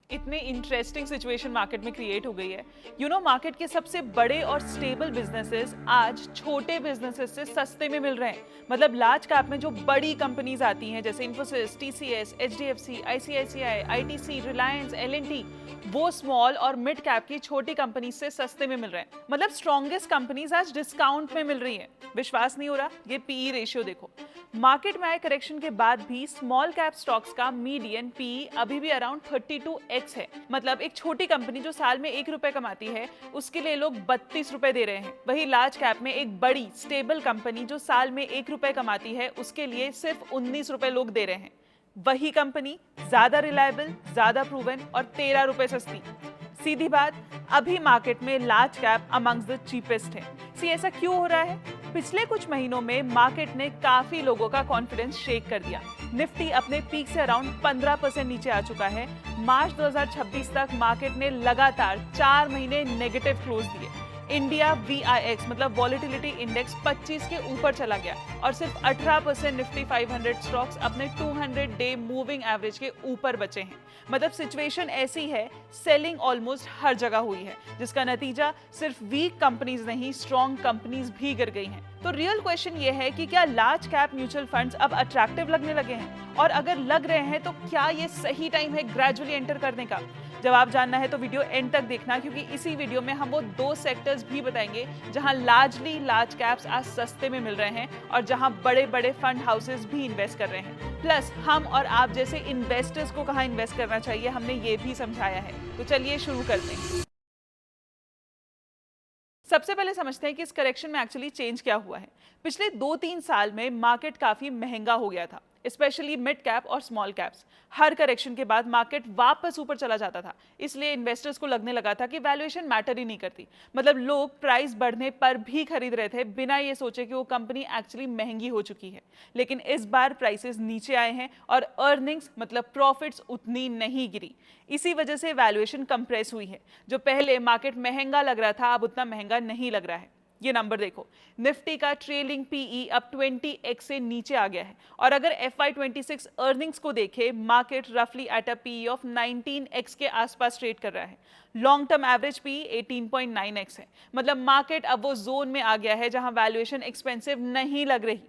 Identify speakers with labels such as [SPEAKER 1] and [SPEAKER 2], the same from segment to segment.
[SPEAKER 1] इतने interesting situation market में create हो गई है। मार्केट के सबसे बड़े और स्टेबल बिजनेसेस आज छोटे बिजनेसेस से सस्ते में मिल रहे हैं। मतलब लार्ज कैप में जो बड़ी कंपनीज आती हैं जैसे Infosys, TCS, HDFC, ICICI, ITC, Reliance, L&T, वो स्मॉल और मिड कैप की छोटी कंपनी से सस्ते में मिल रहे हैं। मतलब स्ट्रॉन्गेस्ट कंपनीज आज डिस्काउंट में मिल रही हैं। विश्वास नहीं हो रहा? ये पीई रेशियो देखो। मार्केट में आए करेक्शन के बाद भी स्मॉल कैप स्टॉक्स का मीडियन पीई अभी भी अराउंड 32x है। मतलब एक छोटी कंपनी जो साल में ₹1 कमाती है उसके लिए लोग ₹32 दे रहे हैं। वही लार्ज कैप में एक बड़ी स्टेबल कंपनी जो साल में ₹1 कमाती है उसके लिए सिर्फ ₹19 लोग दे रहे हैं। वही कंपनी ज्यादा रिलायबल, ज्यादा प्रूवन और ₹13 सस्ती। सीधी बात, अभी मार्केट में large cap amongst the cheapest है। ऐसा क्यों हो रहा है? पिछले कुछ महीनों में मार्केट ने काफी लोगों का कॉन्फिडेंस शेक कर दिया। निफ्टी अपने पीक से अराउंड 15% नीचे आ चुका है। मार्च 2026 तक मार्केट ने लगातार 4 महीने नेगेटिव क्लोज दिए। इंडिया VIX मतलब वॉलेटिलिटी इंडेक्स 25 के ऊपर चला गया और सिर्फ 18% निफ्टी 500 स्टॉक्स अपने 200 डे मूविंग एवरेज के ऊपर बचे हैं। मतलब सिचुएशन ऐसी है, सेलिंग ऑलमोस्ट हर जगह हुई है, जिसका नतीजा सिर्फ वीक कंपनीज नहीं, स्ट्रॉन्ग कंपनीज भी गिर गई हैं। तो रियल क्वेश्चन ये है कि क्या लार्ज कैप म्यूचुअल फंड्स अब अट्रैक्टिव लगने लगे हैं, और अगर लग रहे हैं तो क्या ये सही टाइम है ग्रेजुअली एंटर करने का? जवाब जानना है तो वीडियो एंड तक देखना, क्योंकि इसी वीडियो में हम वो 2 सेक्टर्स भी बताएंगे जहां लार्जली लार्ज कैप्स आज सस्ते में मिल रहे हैं और जहां बड़े बड़े फंड हाउसेस भी इन्वेस्ट कर रहे हैं। प्लस हम और आप जैसे इन्वेस्टर्स को कहां इन्वेस्ट करना चाहिए हमने ये भी समझाया है। तो चलिए शुरू करते हैं। सबसे पहले समझते हैं कि इस करेक्शन में एक्चुअली चेंज क्या हुआ है। पिछले 2-3 साल में मार्केट काफी महंगा हो गया था, स्पेशली मिड कैप और स्मॉल कैप्स। हर करेक्शन के बाद मार्केट वापस ऊपर चला जाता था, इसलिए इन्वेस्टर्स को लगने लगा था कि वैल्यूएशन मैटर ही नहीं करती। मतलब लोग प्राइस बढ़ने पर भी खरीद रहे थे बिना ये सोचे कि वो कंपनी एक्चुअली महंगी हो चुकी है। लेकिन इस बार प्राइसेस नीचे आए हैं और अर्निंग्स मतलब प्रॉफिट्स उतनी नहीं गिरी। इसी वजह से वैल्यूएशन कंप्रेस हुई है। जो पहले मार्केट महंगा लग रहा था अब उतना महंगा नहीं लग रहा है। ये नंबर देखो, निफ्टी का ट्रेलिंग पीई अब 20x से नीचे आ गया है, और अगर FY26 अर्निंग्स को देखे मार्केट रफली at a PE of 19x के आसपास ट्रेड कर रहा है। Long term average PE 18.9x है। मतलब मार्केट अब वो जोन में आ गया है जहां वैल्यूएशन एक्सपेंसिव नहीं लग रही।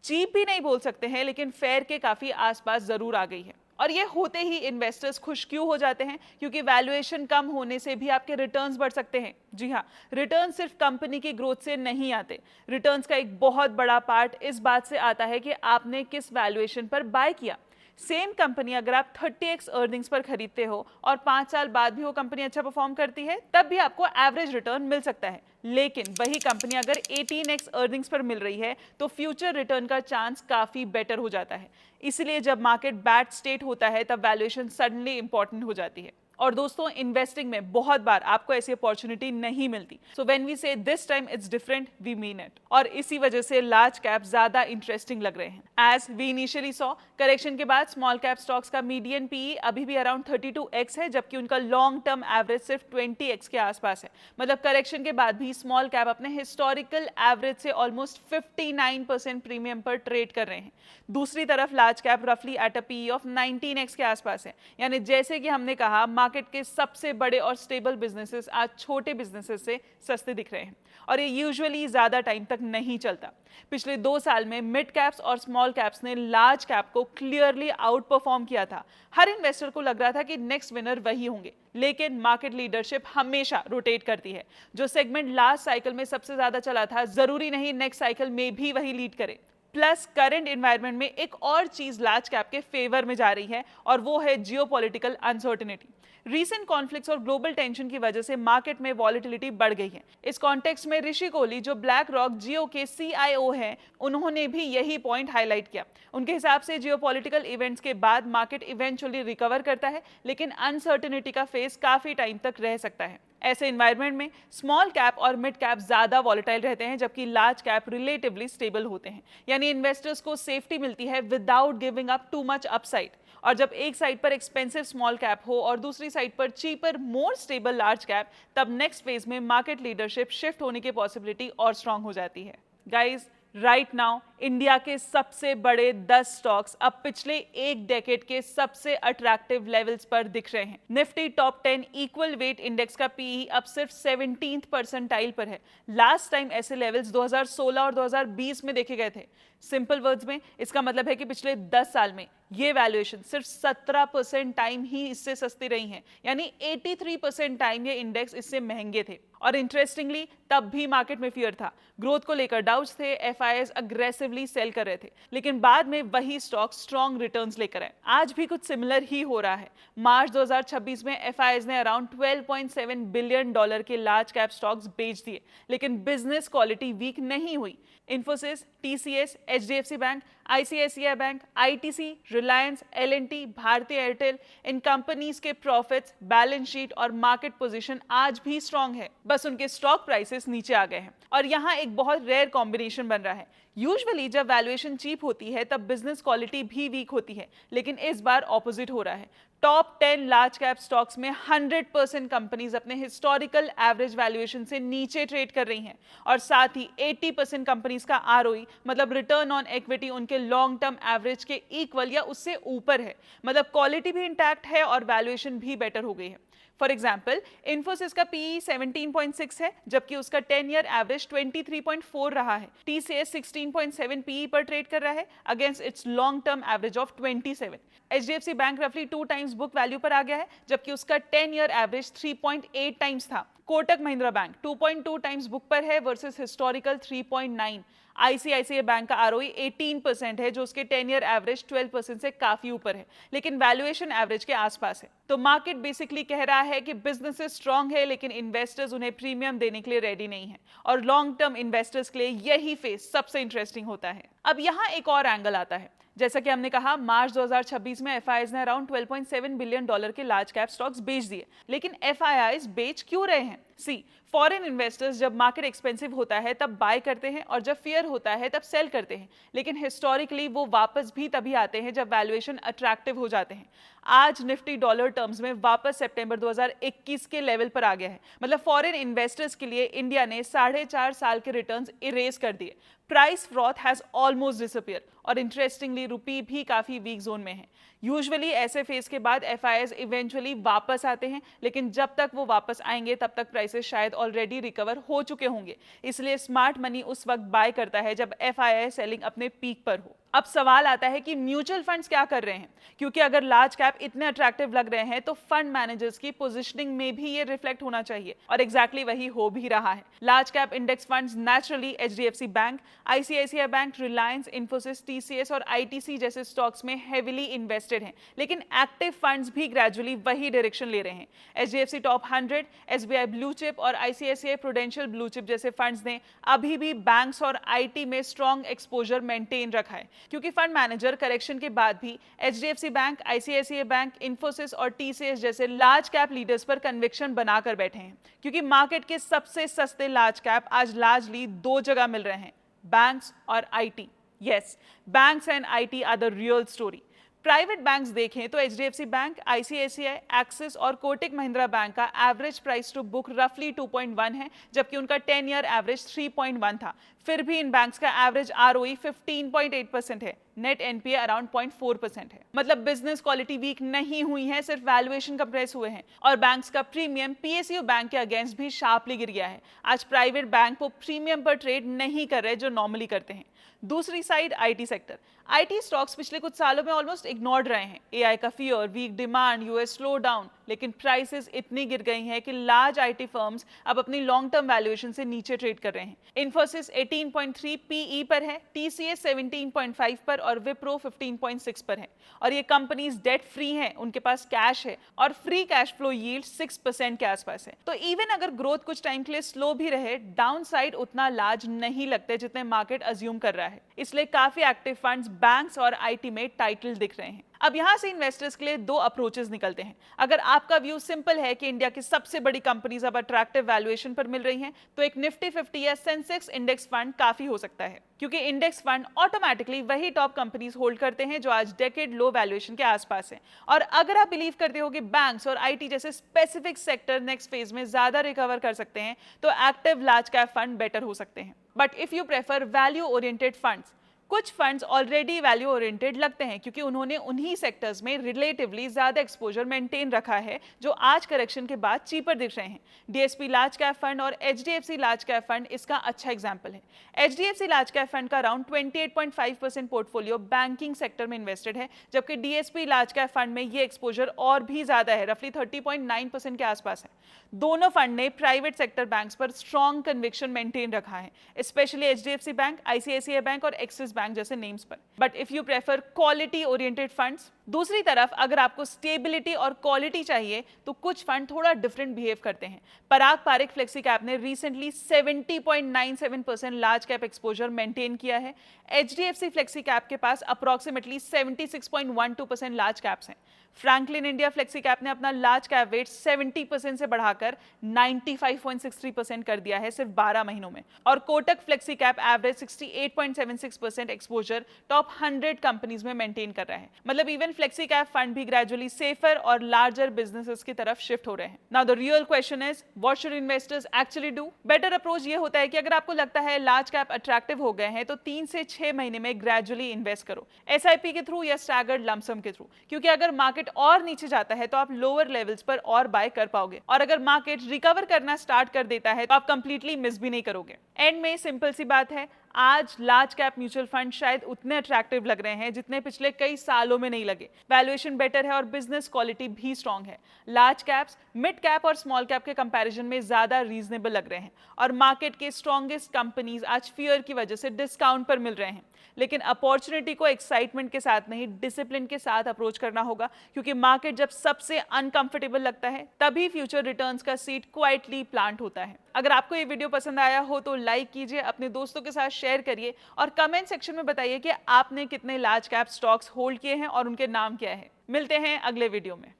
[SPEAKER 1] चीप भी नहीं बोल सकते हैं, लेकिन फेयर के काफी आसपास जरूर आ गई है। और ये होते ही इन्वेस्टर्स खुश क्यों हो जाते हैं? क्योंकि वैल्यूएशन कम होने से भी आपके रिटर्न्स बढ़ सकते हैं। जी हाँ, रिटर्न सिर्फ कंपनी की ग्रोथ से नहीं आते। रिटर्न्स का एक बहुत बड़ा पार्ट इस बात से आता है कि आपने किस वैल्यूएशन पर बाय किया। सेम कंपनी अगर आप 30x अर्निंग्स पर खरीदते हो और 5 साल बाद भी वो कंपनी अच्छा परफॉर्म करती है, तब भी आपको एवरेज रिटर्न मिल सकता है। लेकिन वही कंपनी अगर 18x अर्निंग्स पर मिल रही है तो फ्यूचर रिटर्न का चांस काफी बेटर हो जाता है। इसलिए जब मार्केट बैड स्टेट होता है तब वैल्यूएशन सडनली इंपॉर्टेंट हो जाती है। और दोस्तों, इन्वेस्टिंग में बहुत बार आपको ऐसी अपॉर्चुनिटी नहीं मिलती। So when we say this time it's different, we mean it. और इसी वजह से लार्ज कैप ज्यादा इंटरेस्टिंग लग रहे हैं। As we initially saw, correction के बाद स्मॉल कैप स्टॉक्स का मीडियन पीई अभी भी अराउंड 32x है, जबकि उनका लॉन्ग टर्म एवरेज सिर्फ 20x के आसपास है। मतलब करेक्शन के बाद भी स्मॉल कैप अपने हिस्टोरिकल एवरेज से ऑलमोस्ट 59% प्रीमियम पर ट्रेड कर रहे हैं। दूसरी तरफ लार्ज कैप रफली at a PE of 19x के आसपास है। यानी जैसे कि हमने कहा, मार्केट के सबसे बड़े और स्टेबल बिजनेसेस आज छोटे बिजनेसेस से सस्ते दिख रहे हैं, और ये यूजुअली ज्यादा टाइम तक नहीं चलता। पिछले 2 साल में मिड कैप्स और स्मॉल कैप्स ने लार्ज कैप को क्लियरली आउट परफॉर्म किया था। हर इन्वेस्टर को लग रहा था कि नेक्स्ट विनर वही होंगे, लेकिन मार्केट लीडरशिप हमेशा रोटेट करती है। जो सेगमेंट लास्ट साइकिल में सबसे ज्यादा चला था, जरूरी नहीं नेक्स्ट साइकिल में भी वही लीड करे। प्लस करंट एनवायरनमेंट में एक और चीज लार्ज कैप के फेवर में जा रही है, और वो है जियोपॉलिटिकल अनसर्टेनिटी। रीसेंट कॉन्फ्लिक्ट्स और ग्लोबल टेंशन की वजह से मार्केट में वॉलेटिलिटी बढ़ गई है। इस कॉन्टेक्स्ट में ऋषि कोहली, जो ब्लैक रॉक जियो के CIO हैं, उन्होंने भी यही पॉइंट हाईलाइट किया। उनके हिसाब से जियोपॉलिटिकल इवेंट्स के बाद मार्केट इवेंचुअली रिकवर करता है, लेकिन अनसर्टेनिटी का फेज काफी टाइम तक रह सकता है। ऐसे एनवायरनमेंट में स्मॉल कैप और मिड कैप ज्यादा वॉलेटाइल रहते हैं, जबकि लार्ज कैप रिलेटिवली स्टेबल होते हैं। यानी इन्वेस्टर्स को सेफ्टी मिलती है without giving up too much upside. और जब एक साइड पर एक्सपेंसिव स्मॉल कैप हो और दूसरी साइड पर cheaper more stable large cap, तब नेक्स्ट फेज में मार्केट लीडरशिप शिफ्ट होने की पॉसिबिलिटी और स्ट्रांग हो जाती है। गाइस, राइट नाउ इंडिया के सबसे बड़े 10 स्टॉक्स अब पिछले एक डेकेड के सबसे अट्रैक्टिव लेवल्स पर दिख रहे हैं। Nifty top 10 equal weight index का पीई अब सिर्फ 17th परसेंटाइल पर है। लास्ट टाइम ऐसे लेवल्स 2016 और 2020 में देखे गए थे। सिंपल वर्ड्स में इसका मतलब है कि पिछले 10 साल में ये वैल्यूएशन सिर्फ 17% टाइम ही इससे सस्ती रही हैं, यानी 83% टाइम ये इंडेक्स इससे महंगे थे। और इंटरेस्टिंगली तब भी मार्केट में फियर था, ग्रोथ को लेकर डाउट्स थे, एफआईआईज अग्रेसिवली सेल कर रहे थे, लेकिन बाद में वही स्टॉक स्ट्रॉन्ग रिटर्न्स लेकर आए। आज भी कुछ सिमिलर ही हो रहा है। मार्च 2026 में एफआईआईज ने अराउंड $12.7 बिलियन के लार्ज कैप स्टॉक्स बेच दिए, लेकिन बिजनेस क्वालिटी वीक नहीं हुई। Infosys, TCS, HDFC bank, ICICI bank, ITC, Reliance, L&T, Bharti Airtel, इन कंपनीज के प्रॉफिट्स, बैलेंस शीट और मार्केट पोजीशन आज भी स्ट्रांग है, बस उनके स्टॉक प्राइसेस नीचे आ गए हैं। और यहाँ एक बहुत रेयर कॉम्बिनेशन बन रहा है। यूजुअली जब वैल्यूएशन चीप होती है तब बिजनेस क्वालिटी भी वीक होती है, लेकिन इस बार ऑपोजिट हो रहा है। टॉप 10 लार्ज कैप स्टॉक्स में 100% कंपनीज अपने हिस्टोरिकल एवरेज वैल्यूएशन से नीचे ट्रेड कर रही हैं, और साथ ही 80% कंपनीज का आरओई मतलब रिटर्न ऑन इक्विटी उनके लॉन्ग टर्म एवरेज के इक्वल या उससे ऊपर है। मतलब क्वालिटी भी इंटैक्ट है और वैल्यूएशन भी बेटर हो गई है। फॉर एग्जाम्पल, इन्फोसिस का पीई 17.6 है, जबकि उसका 10 ईयर एवरेज 23.4 रहा है। टीसीएस 16.7 पीई पर ट्रेड कर रहा है against it's long term average of 27। HDFC bank रफली 2 टाइम्स बुक वैल्यू पर आ गया है, जबकि उसका 10 ईयर एवरेज 3.8 टाइम्स था। Kotak Mahindra bank 2.2 times book पर है वर्सेस हिस्टोरिकल 3.9। आईसीआईसीआई बैंक का आरओई 18% है, जो उसके 10 ईयर एवरेज 12% से काफी ऊपर है, लेकिन वैल्यूएशन एवरेज के आसपास है। तो मार्केट बेसिकली कह रहा है कि बिजनेसेस स्ट्रांग है, लेकिन इन्वेस्टर्स उन्हें प्रीमियम देने के लिए रेडी नहीं है, और लॉन्ग टर्म इन्वेस्टर्स के लिए यही फेज सबसे इंटरेस्टिंग होता है। अब यहाँ एक और एंगल आता है। जैसा कि हमने कहा, मार्च 2026 में एफआईआईज ने अराउंड $12.7 बिलियन के लार्ज कैप स्टॉक्स बेच दिए, लेकिन एफआईआईज बेच क्यों रहे हैं? सी, फॉरेन इन्वेस्टर्स जब मार्केट एक्सपेंसिव होता है तब बाय करते हैं, और जब फियर होता है तब सेल करते हैं, लेकिन हिस्टोरिकली वो वापस भी तभी आते हैं जब वैल्यूएशन अट्रैक्टिव हो जाते हैं। आज निफ्टी डॉलर टर्म्स में वापस सितंबर 2021 के लेवल पर आ गया है। मतलब फॉरेन इन्वेस्टर्स के लिए इंडिया ने 4.5 साल के रिटर्न्स इरेज कर दिए। Price froth has almost disappear, और इंटरेस्टिंगली रुपी भी काफी वीक जोन में है। यूजुअली ऐसे फेज के बाद एफआईआईज इवेंचुअली वापस आते हैं, लेकिन जब तक वो वापस आएंगे तब तक प्राइसेस शायद ऑलरेडी रिकवर हो चुके होंगे। इसलिए स्मार्ट मनी उस वक्त बाय करता है जब एफआईआई सेलिंग अपने पीक पर हो। अब सवाल आता है कि म्यूचुअल फंड्स क्या कर रहे हैं, क्योंकि अगर लार्ज कैप इतने अट्रैक्टिव लग रहे हैं तो फंड मैनेजर्स की पोजीशनिंग में भी ये रिफ्लेक्ट होना चाहिए, और एग्जैक्टली वही हो भी रहा है। Large cap index funds naturally HDFC bank, ICICI bank, Reliance, Infosys, TCS और आईटीसी जैसे स्टॉक्स में हेविली इन्वेस्टेड हैं, लेकिन एक्टिव फंड्स भी ग्रेजुअली वही डायरेक्शन ले रहे हैं। HDFC top 100, SBI blue chip और आईसीआईसीआई प्रूडेंशियल ब्लू चिप जैसे फंड्स ने अभी भी बैंक्स और आईटी में स्ट्रॉन्ग एक्सपोजर मेंटेन रखा है, क्योंकि फंड मैनेजर करेक्शन के बाद भी HDFC bank, ICICI bank, Infosys और टीसीएस जैसे लार्ज कैप लीडर्स पर कन्विक्शन बनाकर बैठे हैं। क्योंकि मार्केट के सबसे सस्ते लार्ज कैप आज लार्जली 2 जगह मिल रहे हैं, बैंक्स और IT. Yes, banks and IT are the real story. Private banks देखें तो एचडीएफसी बैंक, आईसीआईसीआई, एक्सिस और कोटक महिंद्रा बैंक का एवरेज प्राइस टू बुक रफली 2.1 है, जबकि उनका 10 ईयर एवरेज 3.1 था। फिर भी इन बैंक्स का एवरेज आरओई 15.8% है, नेट एनपीए अराउंड 0.4% है। मतलब बिजनेस क्वालिटी वीक नहीं हुई है, सिर्फ वैल्यूएशन कंप्रेस हुए हैं, और बैंक्स का प्रीमियम पीएसयू बैंक के अगेंस्ट भी शार्पली गिर गया है। आज प्राइवेट बैंक वो प्रीमियम पर ट्रेड नहीं कर रहे जो नॉर्मली करते हैं। दूसरी side IT sector. IT stocks पिछले कुछ सालों में ऑलमोस्ट इग्नोर्ड रहे हैं। एआई का fear, weak demand, US slow down, लेकिन प्राइसेस इतनी गिर गई हैं कि लार्ज आईटी फर्म्स अब अपनी लॉन्ग टर्म वैल्यूएशन से नीचे ट्रेड कर रहे हैं। इन्फोसिस 18.3 पीई पर है, टीसीएस 17.5 पर और विप्रो 15.6 पर है। और ये कंपनीज डेट फ्री हैं, उनके पास कैश है और फ्री कैश फ्लो यील्ड 6% के आसपास है। तो इवन अगर ग्रोथ कुछ टाइम के लिए स्लो भी रहे, डाउन साइड उतना लार्ज नहीं लगते जितने मार्केट अज्यूम कर रहा है। इसलिए काफी एक्टिव फंड्स बैंक्स और आईटी में टाइटल दिख रहे हैं। अब यहाँ से इन्वेस्टर्स के लिए दो अप्रोचेस निकलते हैं। अगर आपका व्यू सिंपल है कि इंडिया की सबसे बड़ी कंपनीज अब अट्रैक्टिव वैल्यूएशन पर मिल रही हैं, तो एक निफ्टी 50 या सेंसेक्स इंडेक्स फंड काफी हो सकता है, क्योंकि इंडेक्स फंड ऑटोमेटिकली वही टॉप कंपनीज होल्ड करते हैं जो आज डेकेड लो वैल्यूएशन के आसपास है। और अगर आप बिलीव करते हो कि बैंक्स और आईटी जैसे स्पेसिफिक सेक्टर नेक्स्ट फेज में ज्यादा रिकवर कर सकते हैं, तो active large cap fund better हो सकते हैं। But if you prefer value oriented funds, कुछ फंड्स ऑलरेडी वैल्यू ओरिएंटेड लगते हैं, क्योंकि उन्होंने उन्हीं सेक्टर्स में रिलेटिवली ज्यादा एक्सपोजर मेंटेन रखा है जो आज करेक्शन के बाद चीपर दिख रहे हैं। डीएसपी लार्ज कैप फंड और एचडीएफसी लार्ज कैप फंड इसका अच्छा एग्जांपल है। एचडीएफसी लार्ज कैप फंड का अराउंड 28.5% पोर्टफोलियो बैंकिंग सेक्टर में इन्वेस्टेड है, जबकि डीएसपी लार्ज कैप फंड में ये एक्सपोजर और भी ज्यादा है, रफली 30.9% के आसपास है। दोनों फंड ने प्राइवेट सेक्टर बैंक्स पर स्ट्रॉन्ग कन्विक्शन मेंटेन रखा है, specially HDFC bank, ICICI bank और एक्सिस बैंक जैसे नेम्स पर। But if you prefer quality oriented funds, दूसरी तरफ अगर आपको स्टेबिलिटी और क्वालिटी चाहिए, तो कुछ फंड थोड़ा डिफरेंट बिहेव करते हैं। पराग पारेख फ्लेक्सी कैप ने recently 70.97% large cap exposure maintain किया है। एचडीएफसी फ्लेक्सी कैप के पास अप्रोक्सीमेटली 76.12% लार्ज कैप्स हैं। फ्रैंकलिन इंडिया फ्लेक्सी कैप ने अपना लार्ज कैप वेट 70% से बढ़ाकर 95.63% कर दिया है सिर्फ 12 महीनों में। और Kotak flexi cap average 68.76% exposure top 100 companies में मेंटेन कर रहा है। मतलब इवन फ्लेक्सी कैप फंड भी ग्रेजुअली सेफर और लार्जर बिजनेसेस की तरफ शिफ्ट हो रहे हैं। Now the real question is, what should investors actually do? Better approach ये होता है कि अगर आपको लगता है लार्ज कैप अट्रैक्टिव हो गए हैं, तो 3 से 6 महीने में ग्रेजुअली इन्वेस्ट करो, एसआईपी के थ्रू या स्टैगर्ड लमसम के थ्रू, क्योंकि अगर मार्केट और नीचे जाता है तो आप लोअर लेवल्स पर और बाय कर पाओगे, और अगर मार्केट रिकवर करना स्टार्ट कर देता है तो आप कंप्लीटली मिस भी नहीं करोगे। एंड में सिंपल सी बात है, आज लार्ज कैप म्यूचुअल फंड शायद उतने अट्रैक्टिव लग रहे हैं जितने पिछले कई सालों में नहीं लगे। वैल्यूएशन बेटर है और बिजनेस क्वालिटी भी स्ट्रांग है। लार्ज कैप्स मिड कैप और स्मॉल कैप के कंपैरिजन में ज्यादा रीजनेबल लग रहे हैं, और मार्केट के स्ट्रॉन्गेस्ट कंपनीज आज फियर की वजह से डिस्काउंट पर मिल रहे हैं। लेकिन अपॉर्चुनिटी को एक्साइटमेंट के साथ नहीं, डिसिप्लिन के साथ अप्रोच करना होगा, क्योंकि मार्केट जब सबसे अनकंफर्टेबल लगता है तभी फ्यूचर रिटर्न्स का सीड क्वाइटली प्लांट होता है। अगर आपको ये वीडियो पसंद आया हो तो लाइक कीजिए, अपने दोस्तों के साथ शेयर करिए, और कमेंट सेक्शन में बताइए कि आपने कितने लार्ज कैप स्टॉक्स होल्ड किए हैं और उनके नाम क्या है। मिलते हैं अगले वीडियो में।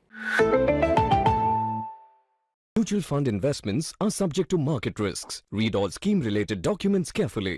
[SPEAKER 2] Mutual fund investments are subject to market risks. Read all scheme-related documents carefully.